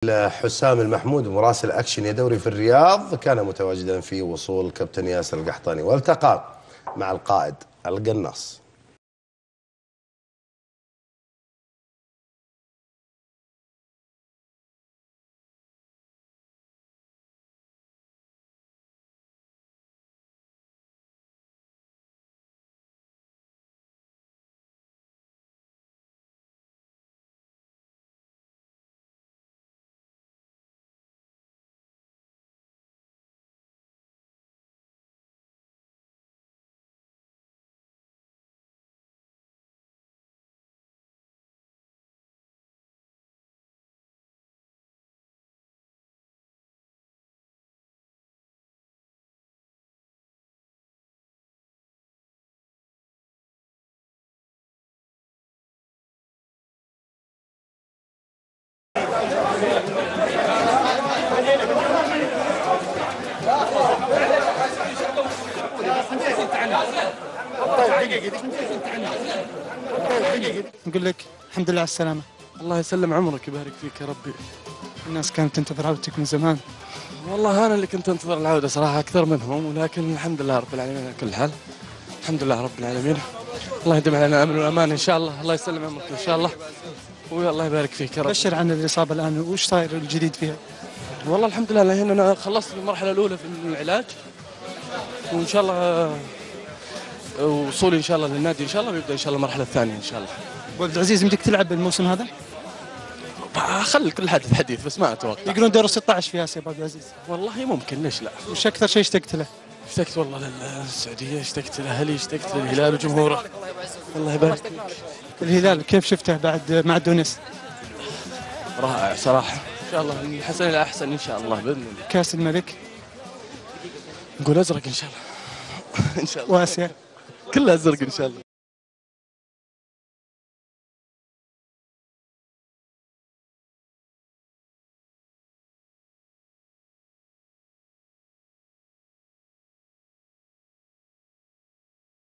حسام المحمود مراسل أكشن يا دوري في الرياض كان متواجدا في وصول كابتن ياسر القحطاني والتقى مع القائد القناص. نقول لك الحمد لله على السلامة. الله يسلم عمرك ويبارك فيك يا ربي. الناس كانت تنتظر عودتك من زمان. والله أنا اللي كنت أنتظر العودة صراحة أكثر منهم، ولكن الحمد لله رب العالمين على كل حال. الحمد لله رب العالمين. الله يديم علينا الأمن والأمان إن شاء الله. الله يسلم عمرك إن شاء الله والله يبارك فيك يا رب. بشر عن الإصابة الآن، وش صاير الجديد فيها؟ والله الحمد لله الحين أنا خلصت المرحلة الأولى في العلاج، وإن شاء الله وصولي إن شاء الله للنادي إن شاء الله، ويبدأ إن شاء الله المرحلة الثانية إن شاء الله. أبو عبد العزيز بدك تلعب الموسم هذا؟ خلي كل حدث حديث، بس ما أتوقع. يقولون دور 16 في آسيا أبو عبد العزيز. والله ممكن، ليش لا؟ وش أكثر شيء اشتقت له؟ اشتقت والله للسعودية، اشتقت لأهلي، اشتقت للهلال وجمهوره. الله يبارك فيك. الهلال كيف شفته بعد مع تونس؟ رائع صراحة، إن شاء الله من حسن إلى أحسن إن شاء الله بإذن الله. كأس الملك؟ نقول أزرق إن شاء الله. إن شاء الله. وآسيا؟ كلها أزرق إن شاء الله.